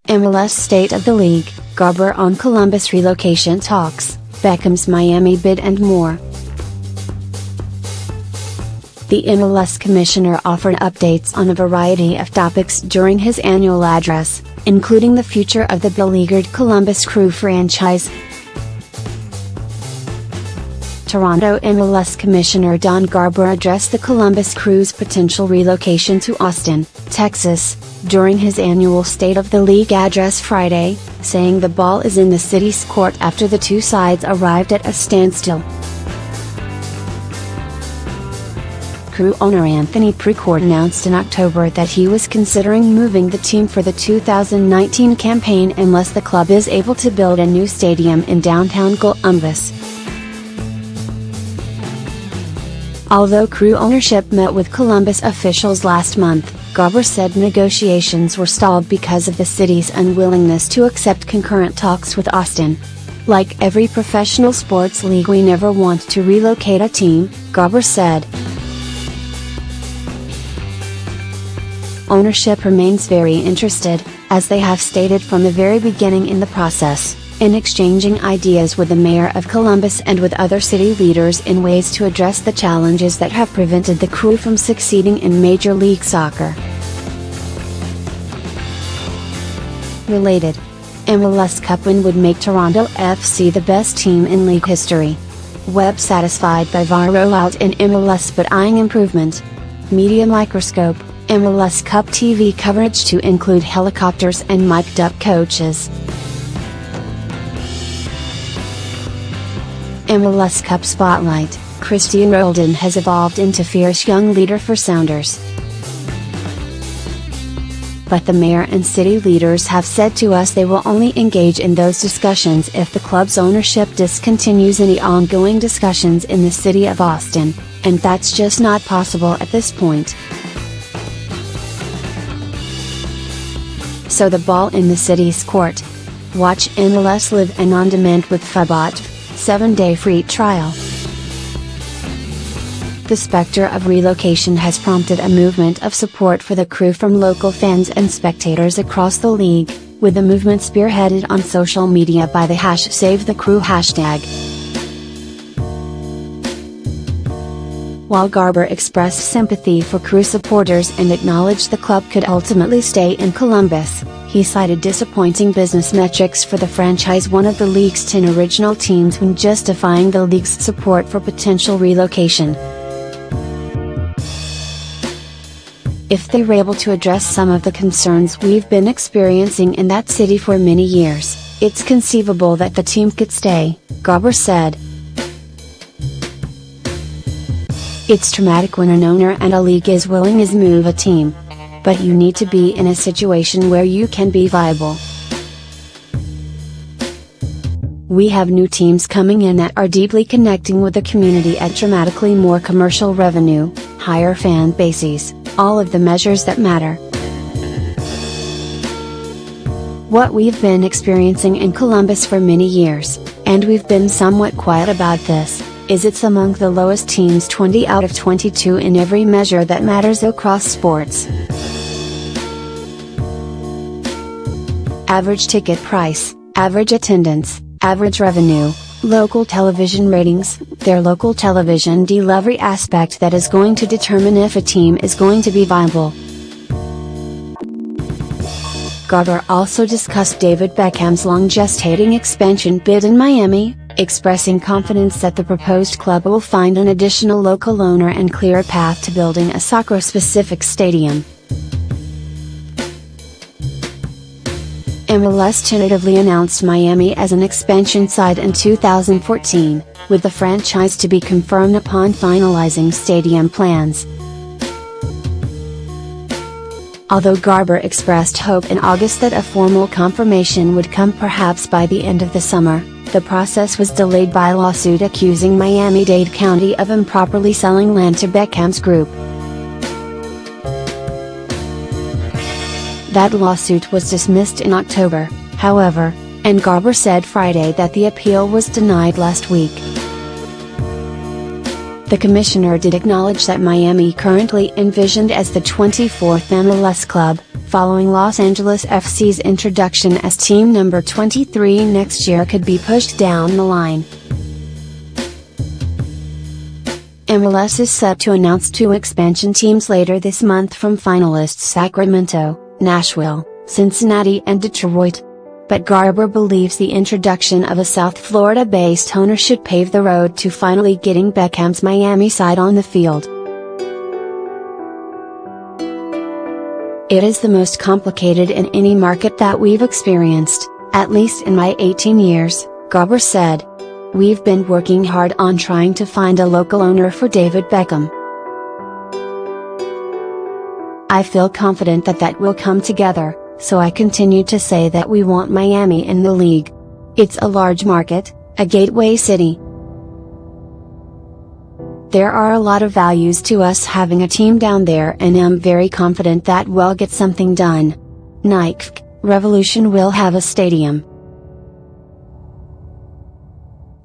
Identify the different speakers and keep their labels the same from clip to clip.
Speaker 1: MLS State of the League, Garber on Columbus relocation talks, Beckham'S Miami bid and more. The MLS Commissioner offered updates on a variety of topics during his annual address, including the future of the beleaguered Columbus Crew franchise. Toronto MLS Commissioner Don Garber addressed the Columbus Crew's potential relocation to Austin, Texas, during his annual State of the League address Friday, saying the ball is in the city's court after the two sides arrived at a standstill. Crew owner Anthony Precourt announced in October that he was considering moving the team for the 2019 campaign unless the club is able to build a new stadium in downtown Columbus. Although Crew ownership met with Columbus officials last month, Garber said negotiations were stalled because of the city's unwillingness to accept concurrent talks with Austin. Like every professional sports league, we never want to relocate a team, Garber said. Ownership remains very interested, as they have stated from the very beginning in the process, in exchanging ideas with the mayor of Columbus and with other city leaders in ways to address the challenges that have prevented the Crew from succeeding in Major League Soccer. Related, MLS Cup win would make Toronto FC the best team in league history. Webb satisfied by VAR rollout in MLS but eyeing improvement. Media microscope, MLS Cup TV coverage to include helicopters and mic'd up coaches. MLS Cup Spotlight, Christian Roldan has evolved into fierce young leader for Sounders. But the mayor and city leaders have said to us they will only engage in those discussions if the club's ownership discontinues any ongoing discussions in the city of Austin, and that's just not possible at this point. So the ball in the city's court. Watch MLS Live and on demand with Fubot, 7-day free trial. The specter of relocation has prompted a movement of support for the Crew from local fans and spectators across the league, with the movement spearheaded on social media by the #SaveTheCrew hashtag. While Garber expressed sympathy for Crew supporters and acknowledged the club could ultimately stay in Columbus, he cited disappointing business metrics for the franchise, one of the league's 10 original teams, when justifying the league's support for potential relocation. If they were able to address some of the concerns we've been experiencing in that city for many years, it's conceivable that the team could stay, Garber said. It's traumatic when an owner and a league is willing to move a team. But you need to be in a situation where you can be viable. We have new teams coming in that are deeply connecting with the community at dramatically more commercial revenue, higher fan bases, all of the measures that matter. What we've been experiencing in Columbus for many years, and we've been somewhat quiet about this, is it's among the lowest teams, 20 out of 22 in every measure that matters across sports. Average ticket price, average attendance, average revenue, local television ratings, their local television delivery aspect that is going to determine if a team is going to be viable. Garber also discussed David Beckham's long-gestating expansion bid in Miami, expressing confidence that the proposed club will find an additional local owner and clear a path to building a soccer-specific stadium. MLS tentatively announced Miami as an expansion site in 2014, with the franchise to be confirmed upon finalizing stadium plans. Although Garber expressed hope in August that a formal confirmation would come perhaps by the end of the summer, the process was delayed by a lawsuit accusing Miami-Dade County of improperly selling land to Beckham'S Group. That lawsuit was dismissed in October, however, and Garber said Friday that the appeal was denied last week. The commissioner did acknowledge that Miami currently envisioned as the 24th MLS club, following Los Angeles FC's introduction as team number 23 next year could be pushed down the line. MLS is set to announce 2 expansion teams later this month from finalists Sacramento, Nashville, Cincinnati and Detroit. But Garber believes the introduction of a South Florida-based owner should pave the road to finally getting Beckham'S Miami side on the field. It is the most complicated in any market that we've experienced, at least in my 18 years, Garber said. We've been working hard on trying to find a local owner for David Beckham. I feel confident that will come together, so I continue to say that we want Miami in the league. It's a large market, a gateway city. There are a lot of values to us having a team down there, and I'm very confident that we'll get something done. Nike, Revolution will have a stadium.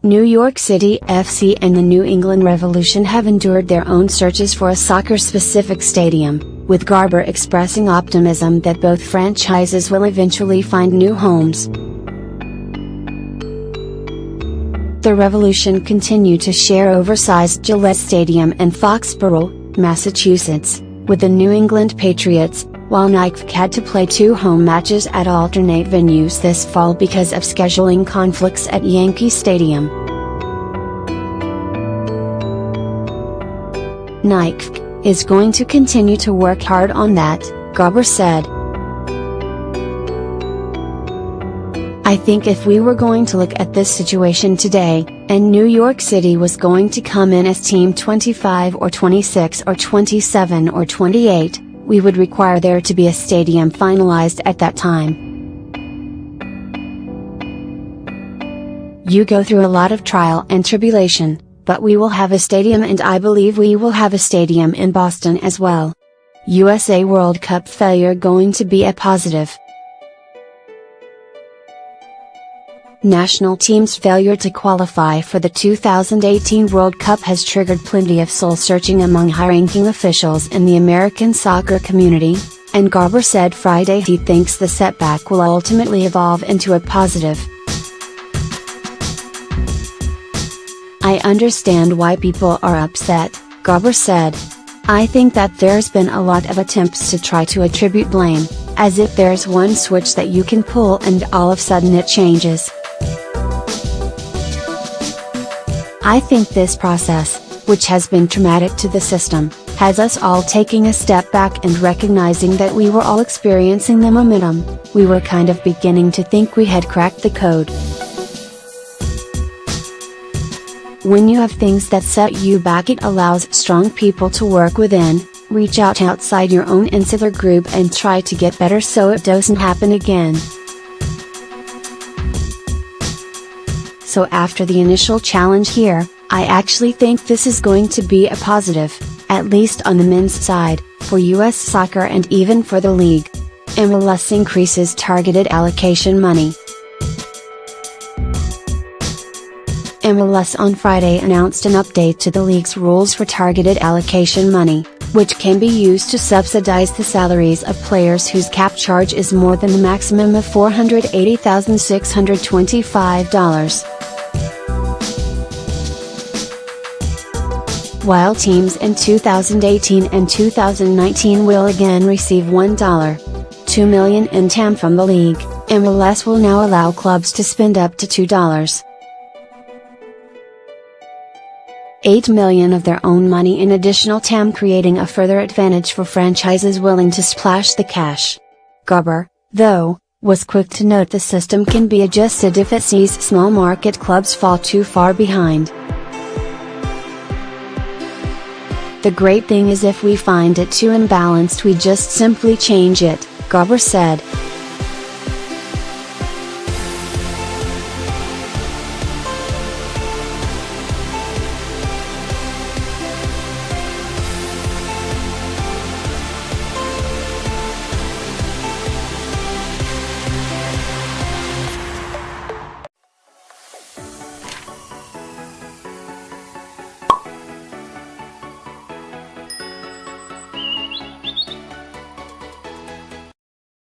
Speaker 1: New York City FC and the New England Revolution have endured their own searches for a soccer-specific stadium, with Garber expressing optimism that both franchises will eventually find new homes. The Revolution continue to share oversized Gillette Stadium in Foxborough, Massachusetts, with the New England Patriots, while Nike had to play 2 home matches at alternate venues this fall because of scheduling conflicts at Yankee Stadium. Nike is going to continue to work hard on that, Garber said. I think if we were going to look at this situation today, and New York City was going to come in as team 25 or 26 or 27 or 28, we would require there to be a stadium finalized at that time. You go through a lot of trial and tribulation, but we will have a stadium, and I believe we will have a stadium in Boston as well. USA World Cup failure going to be a positive. National team's failure to qualify for the 2018 World Cup has triggered plenty of soul-searching among high-ranking officials in the American soccer community, and Garber said Friday he thinks the setback will ultimately evolve into a positive. I understand why people are upset, Garber said. I think that there's been a lot of attempts to try to attribute blame, as if there's one switch that you can pull and all of a sudden it changes. I think this process, which has been traumatic to the system, has us all taking a step back and recognizing that we were all experiencing the momentum. We were kind of beginning to think we had cracked the code. When you have things that set you back, it allows strong people to work within, reach out outside your own insular group and try to get better so it doesn't happen again. So after the initial challenge here, I actually think this is going to be a positive, at least on the men's side, for US soccer and even for the league. MLS increases targeted allocation money. MLS on Friday announced an update to the league's rules for targeted allocation money, which can be used to subsidize the salaries of players whose cap charge is more than the maximum of $480,625. While teams in 2018 and 2019 will again receive $2 million in TAM from the league, MLS will now allow clubs to spend up to $8 million of their own money in additional TAM, creating a further advantage for franchises willing to splash the cash. Garber, though, was quick to note the system can be adjusted if it sees small market clubs fall too far behind. The great thing is if we find it too imbalanced we just simply change it, Garber said.